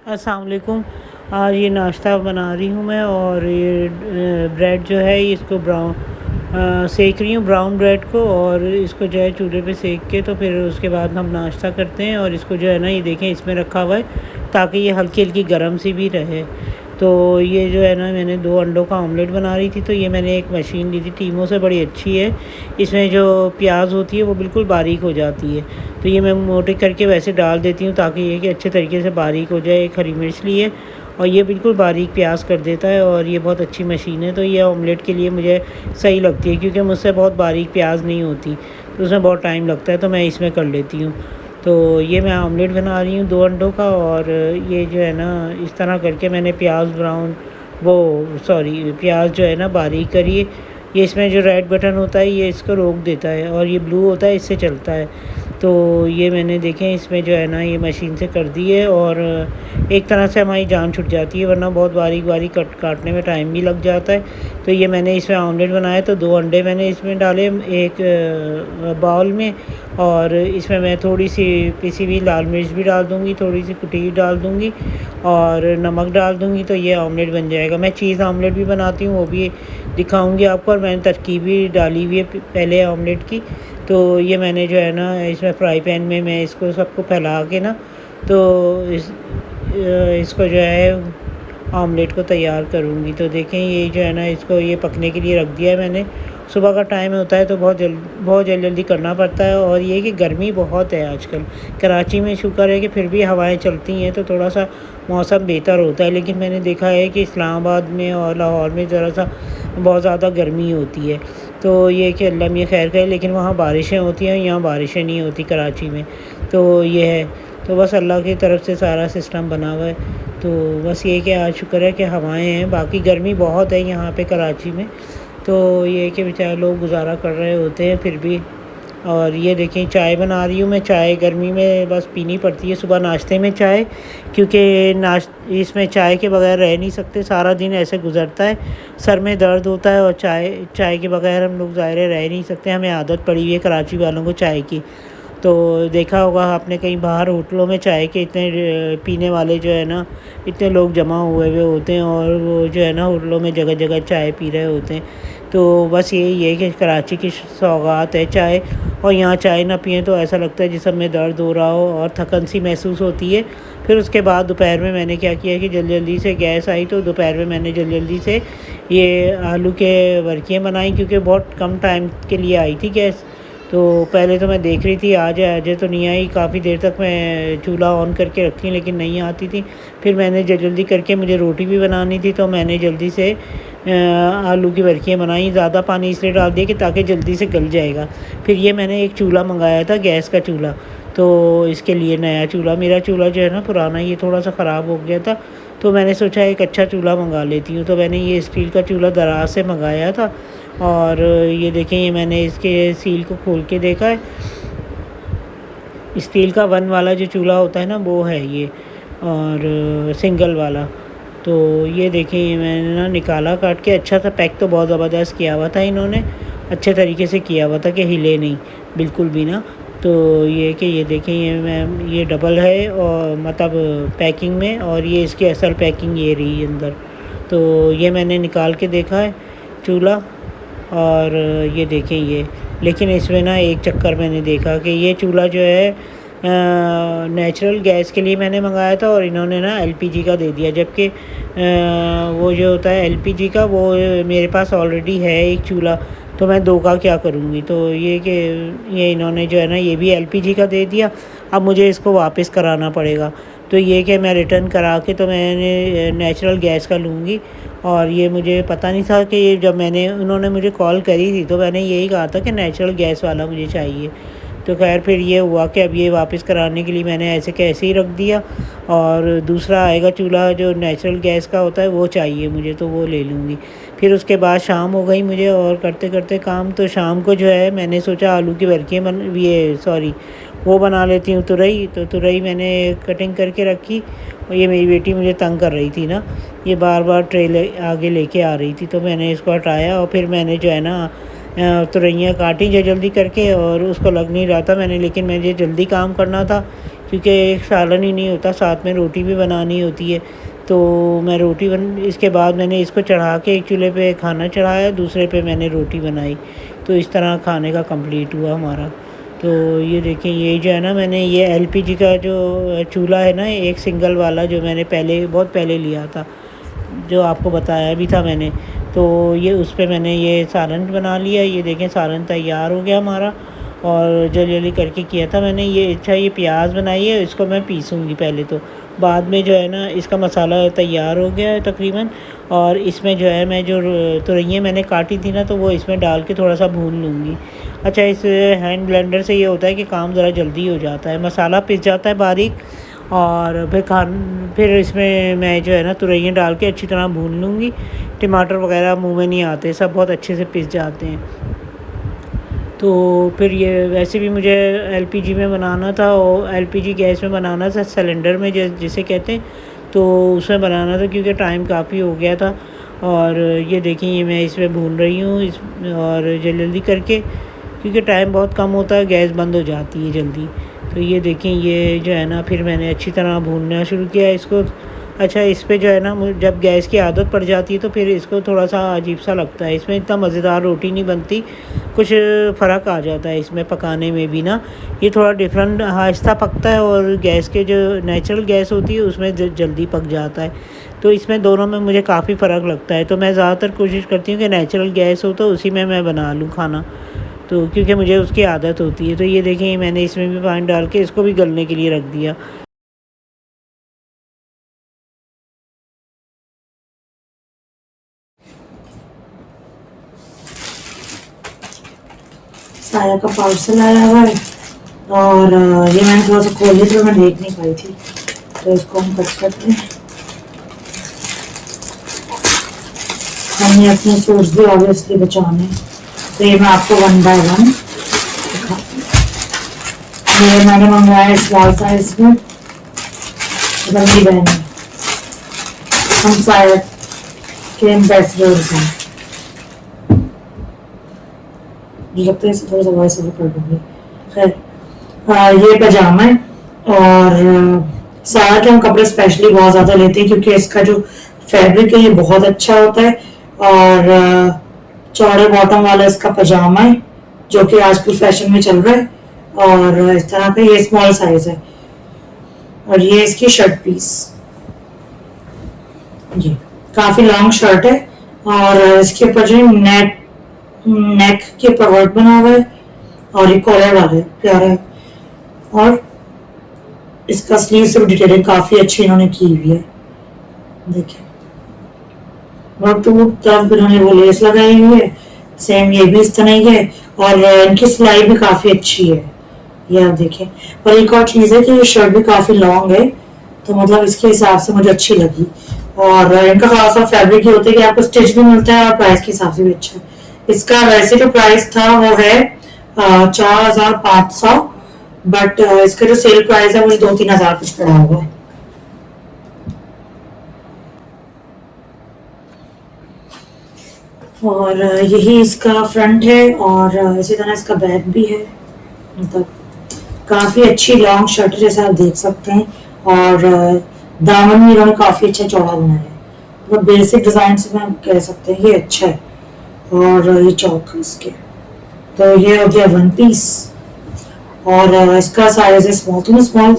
अस्सलाम वालेकुम। आज ये नाश्ता बना रही हूँ मैं और ये ब्रेड जो है इसको सेक रही हूँ ब्राउन ब्रेड को, और इसको जो है चूल्हे पे सेक के तो फिर उसके बाद हम नाश्ता करते हैं। और इसको जो है ना, ये देखें इसमें रखा हुआ है ताकि ये हल्की हल्की गर्म सी भी रहे। तो ये जो है ना, मैंने 2 अंडों का ऑमलेट बना रही थी, तो ये मैंने एक मशीन ली थी टीमो से, बड़ी अच्छी है। इसमें जो प्याज होती है वो बिल्कुल बारीक हो जाती है, तो ये मैं मोटे करके वैसे डाल देती हूँ ताकि ये कि अच्छे तरीके से बारीक हो जाए। एक हरी मिर्च ली है और ये बिल्कुल बारीक प्याज कर देता है, और ये बहुत अच्छी मशीन है। तो ये ऑमलेट के लिए मुझे सही लगती है, क्योंकि मुझसे बहुत बारीक प्याज नहीं होती, तो उसमें बहुत टाइम लगता है, तो मैं इसमें कर लेती हूँ। तो ये मैं ऑमलेट बना रही हूँ 2 अंडों का, और ये जो है ना, इस तरह करके मैंने प्याज जो है ना बारीक करी है। ये इसमें जो रेड बटन होता है ये इसको रोक देता है, और ये ब्लू होता है इससे चलता है। तो ये मैंने देखें इसमें जो है ना, ये मशीन से कर दी है, और एक तरह से हमारी जान छुट जाती है, वरना बहुत बारीक बारीक काटने में टाइम भी लग जाता है। तो ये मैंने इसमें ऑमलेट बनाया, तो 2 अंडे मैंने इसमें डाले एक बाउल में, और इसमें मैं थोड़ी सी पिसी हुई लाल मिर्च भी डाल दूँगी, थोड़ी सी कुटी डाल दूँगी, और नमक डाल दूँगी, तो ये ऑमलेट बन जाएगा। मैं चीज़ ऑमलेट भी बनाती हूँ, वो भी दिखाऊँगी आपको, और मैंने तरकीब भी डाली हुई है पहले ऑमलेट की। तो ये मैंने जो है ना, इसमें फ्राई पैन में मैं इसको सबको फैला के ना, तो इसको जो है ऑमलेट को तैयार करूँगी। तो देखें ये जो है ना, इसको ये पकने के लिए रख दिया है मैंने। सुबह का टाइम होता है तो बहुत जल्दी करना पड़ता है, और ये कि गर्मी बहुत है आजकल कराची में। शुक्र है कि फिर भी हवाएं चलती हैं तो थोड़ा सा मौसम बेहतर होता है, लेकिन मैंने देखा है कि इस्लामाबाद में और लाहौर में ज़रा सा बहुत ज़्यादा गर्मी होती है। तो ये कि अल्लाह मियाँ खैर करे, लेकिन वहाँ बारिशें होती हैं, यहाँ बारिशें नहीं होती कराची में। तो ये है, तो बस अल्लाह की तरफ से सारा सिस्टम बना हुआ है। तो बस ये कि आज शुक्र है कि हवाएं हैं, बाकी गर्मी बहुत है यहाँ पे कराची में। तो ये कि बेचारे लोग गुजारा कर रहे होते हैं फिर भी। और ये देखें चाय बना रही हूँ मैं। चाय गर्मी में बस पीनी पड़ती है, सुबह नाश्ते में चाय, क्योंकि इसमें चाय के बगैर रह नहीं सकते, सारा दिन ऐसे गुजरता है, सर में दर्द होता है, और चाय के बगैर हम लोग ज़ाहिर है रह नहीं सकते। हमें आदत पड़ी हुई है कराची वालों को चाय की। तो देखा होगा आपने कहीं बाहर होटलों में चाय के इतने पीने वाले जो है ना, इतने लोग जमा हुए हुए होते हैं, और वो जो है ना होटलों में जगह जगह चाय पी रहे होते हैं। तो बस यही है कि कराची की सौगात है चाय, और यहाँ चाय ना पिएं तो ऐसा लगता है जिसम में दर्द हो रहा हो, और थकन सी महसूस होती है। फिर उसके बाद दोपहर में मैंने क्या किया कि जल्दी से गैस आई, तो दोपहर में मैंने जल्दी से ये आलू के वर्कियाँ बनाई, क्योंकि बहुत कम टाइम के लिए आई थी गैस। तो पहले तो मैं देख रही थी आ जाए तो नहीं आई, काफ़ी देर तक मैं चूल्हा ऑन करके रखी लेकिन नहीं आती थी। फिर मैंने जल्दी करके, मुझे रोटी भी बनानी थी, तो मैंने जल्दी से आलू की वर्कियाँ बनाई। ज़्यादा पानी इसलिए डाल दिया कि ताकि जल्दी से गल जाएगा। फिर ये मैंने एक चूल्हा मंगाया था, गैस का चूल्हा, तो इसके लिए नया चूल्हा, मेरा चूल्हा जो है ना पुराना, ये थोड़ा सा ख़राब हो गया था, तो मैंने सोचा एक अच्छा चूल्हा मंगा लेती हूँ। तो मैंने ये स्टील का चूल्हा दराज से मंगाया था, और ये देखें ये मैंने इसके सील को खोल के देखा है। स्टील का 1 वाला जो चूल्हा होता है ना, वो है ये, और सिंगल वाला। तो ये देखें ये मैंने ना निकाला काट के, अच्छा था, पैक तो बहुत ज़बरदस्त किया हुआ था इन्होंने, अच्छे तरीके से किया हुआ था कि हिले नहीं बिल्कुल भी ना। तो ये कि ये देखें ये डबल है, और मतलब पैकिंग में, और ये इसकी असल पैकिंग ये रही अंदर। तो ये मैंने निकाल के देखा है चूल्हा, और ये देखें ये, लेकिन इसमें ना एक चक्कर मैंने देखा कि ये चूल्हा जो है नेचुरल गैस के लिए मैंने मंगाया था, और इन्होंने ना एलपीजी का दे दिया, जबकि वो जो होता है एलपीजी का, वो मेरे पास ऑलरेडी है एक चूल्हा, तो मैं 2 का क्या करूँगी। तो ये कि ये इन्होंने जो है ना, ये भी एलपीजी का दे दिया, अब मुझे इसको वापस कराना पड़ेगा। तो ये कि मैं रिटर्न करा के तो मैंने नेचुरल गैस का लूँगी। और ये मुझे पता नहीं था कि ये, जब उन्होंने मुझे कॉल करी थी तो मैंने यही कहा था कि नेचुरल गैस वाला मुझे चाहिए। तो खैर फिर ये हुआ कि अब ये वापस कराने के लिए मैंने ऐसे कैसे ही रख दिया, और दूसरा आएगा चूल्हा जो नेचुरल गैस का होता है वो चाहिए मुझे, तो वो ले लूँगी। फिर उसके बाद शाम हो गई मुझे, और करते करते काम, तो शाम को जो है मैंने सोचा आलू की वर्कियाँ वो बना लेती हूँ, तुरई। तो तुरई मैंने कटिंग करके रखी, और ये मेरी बेटी मुझे तंग कर रही थी ना, ये बार बार आगे लेके आ रही थी, तो मैंने इसको हटाया, और फिर मैंने जो है ना तुरैयाँ काटी जल्दी करके, और उसको लग नहीं रहा था लेकिन मुझे जल्दी काम करना था, क्योंकि एक सालन ही नहीं होता, साथ में रोटी भी बनानी होती है। तो मैं रोटी इसके बाद मैंने इसको चढ़ा के एक चूल्हे पे खाना चढ़ाया, दूसरे पे मैंने रोटी बनाई। तो इस तरह खाने का कंप्लीट हुआ हमारा। तो ये देखिए, ये जो है ना, मैंने ये एलपीजी का जो चूल्हा है ना, एक सिंगल वाला, जो मैंने बहुत पहले लिया था, जो आपको बताया भी था मैंने। तो ये उस पे मैंने ये सालन बना लिया। ये देखें, सालन तैयार हो गया हमारा, और जल्दी जल्दी करके किया था मैंने ये। अच्छा, ये प्याज बनाई है, इसको मैं पीसूँगी पहले, तो बाद में जो है ना इसका मसाला तैयार हो गया है तकरीबन। और इसमें जो है मैं जो तुरैयाँ मैंने काटी थी ना, तो वो इसमें डाल के थोड़ा सा भून लूँगी। अच्छा, इस हैंड ब्लेंडर से ये होता है कि काम ज़रा जल्दी हो जाता है, मसाला पिस जाता है बारीक। और फिर इसमें मैं जो है ना तुरैयाँ डाल के अच्छी तरह भून लूँगी। टमाटर वगैरह मुँह में नहीं आते, सब बहुत अच्छे से पिस जाते हैं। तो फिर ये वैसे भी मुझे एलपीजी में बनाना था, और एलपीजी गैस में बनाना था, सिलेंडर में जिसे कहते हैं, तो उसमें बनाना था, क्योंकि टाइम काफ़ी हो गया था। और ये देखिए, ये मैं इसमें भून रही हूँ और जल्दी जल्दी करके, क्योंकि टाइम बहुत कम होता है, गैस बंद हो जाती है जल्दी। तो ये देखें, ये जो है ना, फिर मैंने अच्छी तरह भूनना शुरू किया इसको। अच्छा, इस पे जो है ना, जब गैस की आदत पड़ जाती है तो फिर इसको थोड़ा सा अजीब सा लगता है, इसमें इतना मज़ेदार रोटी नहीं बनती, कुछ फ़र्क आ जाता है इसमें पकाने में भी ना। ये थोड़ा डिफरेंट आहिस्ता पकता है, और गैस के जो नेचुरल गैस होती है उसमें जल्दी पक जाता है। तो इसमें दोनों में मुझे काफ़ी फ़र्क लगता है। तो मैं ज़्यादातर कोशिश करती हूँ कि नेचुरल गैस हो तो उसी में मैं बना लूँ खाना, तो क्योंकि मुझे उसकी आदत होती है। तो ये देखें, मैंने इसमें भी पानी डाल के इसको भी गलने के लिए रख दिया। साया का पार्सल आया हुआ है, और ये मैंने थोड़ा सा खोल लिया तो मैं देख नहीं पाई थी, तो इसको हम कट करते हैं। हमने अपने सूट्स भी ऑब्वियसली बचाने, तो ये मैं आपको 1 बाय 1 दिखाती हूँ। ये मैंने मंगवाया स्मॉल साइज में, मेरी बहन है, हम साया के एम्बेसडर्स हैं। मुझे लगता है इसे थोड़ा सा वॉइस ओवर कर दूंगी। खैर, ये पजामा है, और साया के हम कपड़े स्पेशली बहुत ज़्यादा लेते हैं, क्योंकि इसका जो फैब्रिक है ये बहुत अच्छा होता है। और चौड़े बॉटम वाला इसका पजामा है, जो कि आजकल फैशन में चल रहा है, और इस तरह का ये स्मॉल साइज है। और ये इसकी शर्ट पीस, ये काफी लॉन्ग शर्ट है, और इसके ऊपर जो नेक के ऊपर वर्क बना हुआ है, और ये कॉलर वाला है, प्यारा है। और इसका स्लीव से भी डिटेलिंग काफी अच्छी इन्होंने की हुई है, देखिए। और तो तब इन्होंने वो लेस लगाई हुई है, सेम ये भी इस तरह ही है, और इनकी सिलाई भी काफी अच्छी है, ये आप देखें। पर एक और चीज है कि ये शर्ट भी काफी लॉन्ग है, तो मतलब इसके हिसाब से मुझे अच्छी लगी। और इनका खासा फैब्रिक ही होता है कि आपको स्टिच भी मिलता है, और प्राइस के हिसाब से भी अच्छा है। इसका वैसे जो प्राइस था वो है 4500, बट इसका जो सेल प्राइस है मुझे 2-3 हजार कुछ पड़ा हुआ है। और यही इसका फ्रंट है, और इसी तरह इसका बैक भी है। मतलब काफी अच्छी लॉन्ग शर्ट जैसा आप देख सकते हैं, और दामन भी इन्होंने काफी अच्छा चौड़ा बनाया है, मतलब बेसिक डिजाइन से मैं कह सकते हैं ये अच्छा है। और ये चौक इसके, तो ये हो गया 1 पीस, और इसका साइज है स्मॉल, तो स्मॉल,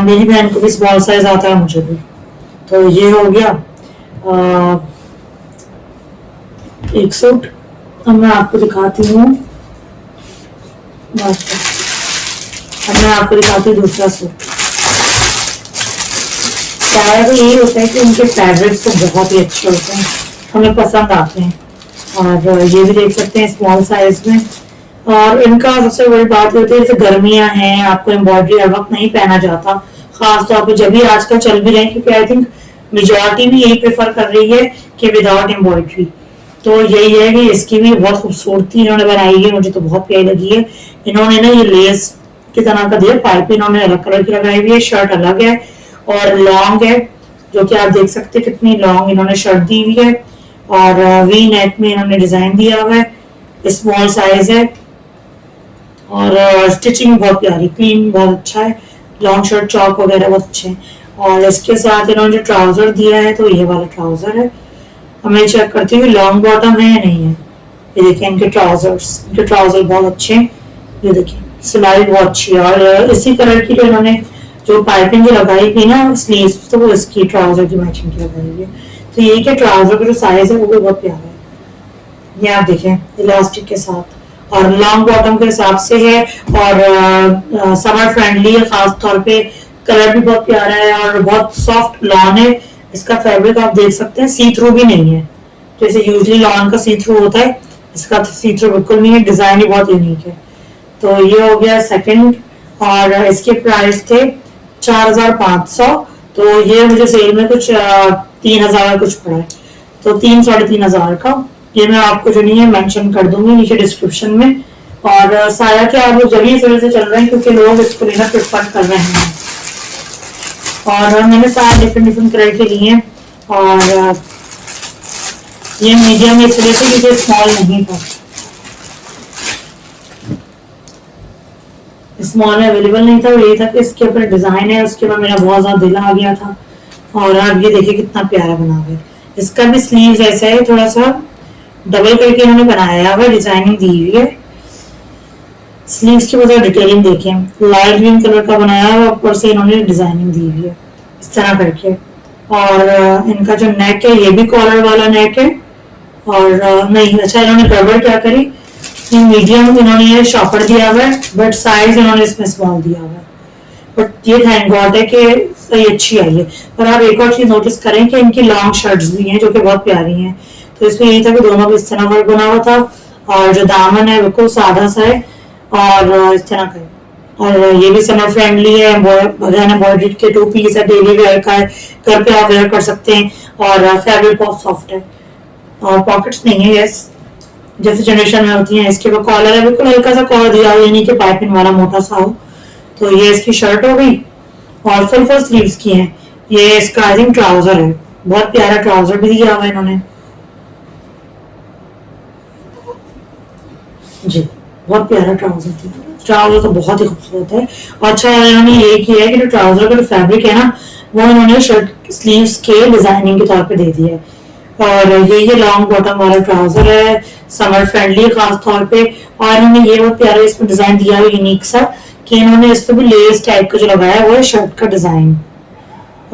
मेरी बहन को भी स्मॉल साइज आता है, मुझे भी। तो ये हो गया एक सूट। अब मैं आपको दिखाती हूँ, दूसरा सूट। साया तो यही होता है कि उनके फैब्रिक्स तो बहुत ही अच्छे होते हैं, हमें पसंद आते हैं। और ये भी देख सकते हैं स्मॉल साइज में। और इनका सबसे बड़ी बात होती है, जैसे गर्मियां हैं, आपको एम्ब्रॉयडरी हर वक्त नहीं पहना जाता, खास तौर पे जब भी आजकल चल भी रहे हैं, क्योंकि आई थिंक मेजॉरिटी भी यही प्रेफर कर रही है कि विदाउट एम्ब्रॉयडरी। तो यही है कि इसकी भी बहुत खूबसूरती इन्होंने बनाई है, मुझे तो बहुत प्यारी लगी है। इन्होंने ना ये लेस की तरह का दिया, पाइप इन्होंने अलग कलर की लगाई हुई है, शर्ट अलग है और लॉन्ग है, जो कि आप देख सकते हैं कितनी लॉन्ग इन्होंने शर्ट दी हुई है। और वी नेक में इन्होंने डिजाइन दिया हुआ है, स्मॉल साइज है। और स्टिचिंग बहुत प्यारी, क्लीन बहुत अच्छा है, लॉन्ग शर्ट चौक वगैरह बहुत अच्छे हैं। और इसके साथ इन्होंने जो ट्राउजर दिया है तो ये वाला ट्राउजर है। अब मैं चेक करती हूँ लॉन्ग बॉटम है या नहीं है। ये देखिए इनके ट्राउजर बहुत अच्छे हैं। ये देखिए सिलाई बहुत अच्छी है, और इसी कलर की जो इन्होंने जो पाइपिंग जो लगाई थी ना स्लीव्स, तो वो इसकी ट्राउजर की मैचिंग की लगाई हुई है। तो ये कि ट्राउजर का जो साइज है वो भी बहुत प्यारा है। ये आप देखें इलास्टिक के साथ और लॉन्ग बॉटम के हिसाब से है, और समर फ्रेंडली है, खास तौर पे कलर भी बहुत प्यारा है और बहुत सॉफ्ट लॉन है। इसका फैब्रिक आप देख सकते हैं, सी थ्रू भी नहीं है जैसे यूजली लॉन का सी थ्रू होता है, इसका सी थ्रू बिल्कुल नहीं है। डिजाइन ही बहुत यूनिक है। तो ये हो गया सेकंड, और इसके प्राइस थे 4500, तो ये मुझे सेल में कुछ 3000 कुछ पड़ा है, तो 3-3.5 हजार का। ये मैं आपको जो नहीं है मेंशन कर दूंगी नीचे डिस्क्रिप्शन में। और साया के आप लोग जल्दी इस वजह से चल रहे हैं क्योंकि लोग इसको लेना प्रेफर कर रहे हैं। और मैंने सारे डिफरेंट कलर के लिए हैं, और ये मीडियम इसलिए थे क्योंकि स्मॉल नहीं था, स्मॉल में अवेलेबल नहीं था। ये था कि इसके ऊपर डिजाइन है, उसके बाद मेरा बहुत ज्यादा दिल आ गया था। और आप ये देखिए कितना प्यारा बना हुआ है। इसका भी स्लीव ऐसा है, थोड़ा सा डबल करके इन्होंने बनाया हुआ, डिजाइनिंग दी हुई है। स्लीव्स की बहुत डिटेलिंग देखें, लाइट ग्रीन कलर का बनाया हुआ, ऊपर से इन्होंने डिजाइनिंग दी हुई है इस तरह करके। और इनका जो नेक है ये भी कॉलर वाला नेक है। और नहीं, अच्छा इन्होंने गड़बड़ क्या करी, मीडियम इन्होंने ये शॉपर दिया हुआ है, बट साइज इन्होंने इसमें स्मॉल दिया हुआ है। बट ये थैंक गॉड है कि सही अच्छी आई है। और आप एक और चीज नोटिस करें कि इनकी लॉन्ग शर्ट्स भी हैं जो कि बहुत प्यारी हैं। तो इसमें यही था कि दोनों भी इस तरह वर्क बना हुआ था, और जो दामन है बिल्कुल सादा सा है और इस तरह का है। और ये भी समर फ्रेंडली है, बगैर एम्ब्रॉयडरी के 2 पीस है, डेली वेयर का है, घर पे आप वेयर कर सकते हैं। और फैब्रिक बहुत सॉफ्ट है, और पॉकेट्स नहीं है यस जैसे जनरेशन में होती है। इसके बाद कॉलर है, बिल्कुल हल्का सा कॉलर दिया हुआ, यानी कि पाइपिंग वाला मोटा सा हो। तो ये इसकी शर्ट हो गई, और फुल स्लीव्स की है। ये इसका आई थिंक ट्राउजर है, बहुत प्यारा ट्राउजर भी दिया हुआ है इन्होंने जी, बहुत प्यारा ट्राउजर दिया। ट्राउजर तो बहुत ही खूबसूरत है। और अच्छा इन्होंने ये किया है कि जो ट्राउजर का जो फैब्रिक है ना, वो इन्होंने शर्ट स्लीव्स के डिजाइनिंग के तौर पे दे दिया है। और ये लॉन्ग बॉटम वाला ट्राउजर है, समर फ्रेंडली खास तौर पे। और इन्होंने ये बहुत प्यारा इसमें डिजाइन दिया है यूनिक सा, कि इन्होंने इस पे भी लेस टाइप का जो लगाया है वो है शर्ट का डिजाइन।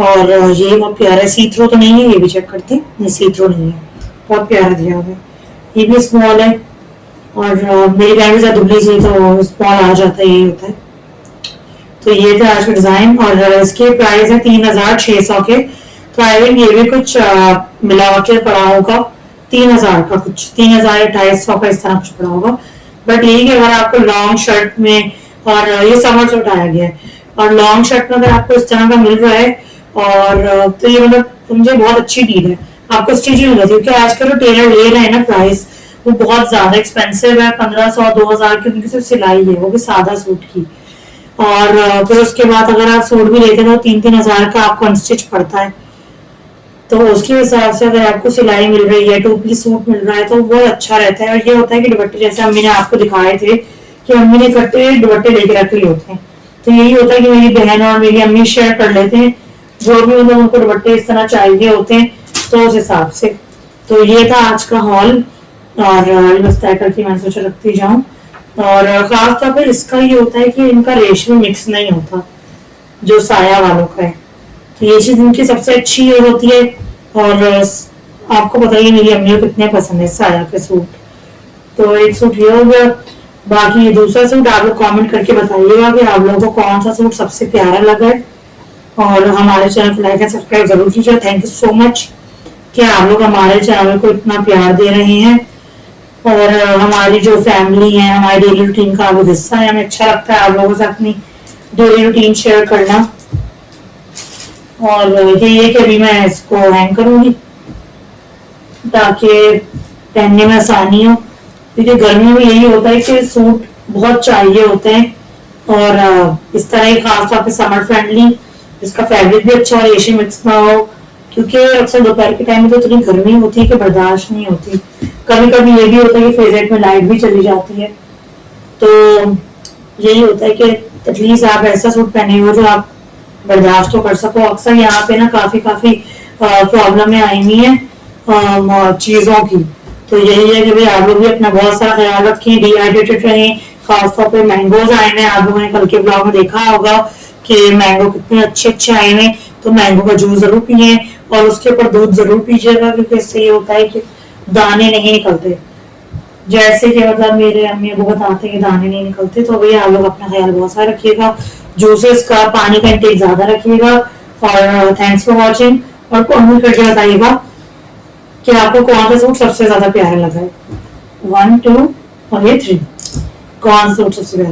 और ये बहुत प्यारा है, सी थ्रू तो नहीं है, ये भी चेक करते हैं, ये सी थ्रू नहीं है, बहुत प्यारा दिया हुआ है। ये भी स्मॉल है, और मेरी बहन भी ज्यादा दुबली सी तो स्मॉल आ जाता है, यही होता है। तो ये थे आज का डिजाइन, और इसके प्राइस है 3600 के। तो आई थिंक ये भी कुछ मिला के पड़ा होगा 3000 का, कुछ 3250 का इस तरह कुछ पड़ा होगा। बट यही कि अगर आपको लॉन्ग शर्ट में, और ये समर सूट आया गया है, और लॉन्ग शर्ट में अगर आपको इस तरह का मिल रहा है, और तो ये मतलब मुझे बहुत अच्छी डील है। आपको स्टिचिंग मिल जाती है, क्योंकि आजकल जो टेलर ले रहे हैं ना प्राइस, वो बहुत ज्यादा एक्सपेंसिव है, 1500-2000 की उनकी सिर्फ सिलाई है, वो भी सादा सूट की। और फिर उसके बाद अगर आप सूट भी लेते हैं तो 3-3 हजार का आपको अनस्टिच पड़ता है। तो उसके हिसाब से अगर आपको सिलाई मिल रही है, 2 पीस सूट मिल रहा है, तो वो अच्छा रहता है। और ये होता है कि दुपट्टे जैसे अम्मी ने आपको दिखाए थे कि अम्मी ने इकट्ठे दुपट्टे लेके रख लिए होते हैं, तो यही होता है कि मेरी बहन और मेरी अम्मी शेयर कर लेते हैं जो भी मतलब उनको दुपट्टे इस तरह चाहिए होते हैं, तो उस हिसाब से। तो ये था आज का हॉल, और बस तय करके मैंने सोचा रखती जाऊं। और खास तौर पर इसका ये होता है कि इनका रेशमी मिक्स नहीं होता जो साया वालों का है, तो ये चीज इनकी सबसे अच्छी ये होती है। और आपको बताइए मेरी अम्मी को कितने पसंद है साया के सूट। तो एक सूट ये हो गया, बाकी दूसरा सूट आप लोग कमेंट करके बताइएगा कि आप लोगों को कौन सा सूट सबसे प्यारा लगा है। और हमारे चैनल को लाइक एंड सब्सक्राइब जरूर कीजिए। थैंक यू सो मच कि आप लोग हमारे चैनल को इतना प्यार दे रहे हैं, और हमारी जो फैमिली है, हमारी डेली रूटीन का वो हिस्सा है। हमें अच्छा लगता है आप लोगों से अपनी डेली रूटीन शेयर करना। और ये कि अभी मैं इसको हैंग करूंगी ताकि पहनने में आसानी हो, क्योंकि गर्मियों में यही होता है कि सूट बहुत चाहिए होते हैं। और इस तरह ही खास तौर पे समर फ्रेंडली, इसका फैब्रिक भी अच्छा हो, रेशमी मिक्स ना हो, क्योंकि अक्सर दोपहर के टाइम में तो इतनी गर्मी होती है कि बर्दाश्त नहीं होती। कभी कभी ये भी होता है कि फेवरेट में लाइट भी चली जाती है। तो यही होता है कि एटलीस्ट आप ऐसा सूट पहने हो जो आप बर्दाश्त तो कर सको। अक्सर यहाँ पे ना काफी काफी प्रॉब्लम आई हुई है चीजों की। तो यही है कि भाई आप लोग भी अपना बहुत सारा ख्याल रखें, डिहाइड्रेटेड रहें। खासतौर पे मैंगोज आए हैं, आप लोगों ने कल के ब्लॉग में देखा होगा कि मैंगो कितने अच्छे अच्छे आए हैं। तो मैंगो का जूस जरूर पिए और उसके ऊपर दूध जरूर पीजिएगा, क्योंकि इससे ये होता है कि दाने नहीं निकलते। जैसे कि मतलब मेरे अम्मी अबू बताते हैं कि दाने नहीं निकलते। तो भैया आप लोग अपना ख्याल बहुत सारा रखिएगा, जूसेस का पानी का इंटेक ज्यादा रखिएगा। और थैंक्स फॉर वॉचिंग। और कमेंट करके बताइएगा कि आपको कौन सा सूट सबसे ज्यादा प्यारा लगा है। 1 2 और ये 3 कौन सा सूट सबसे प्यारा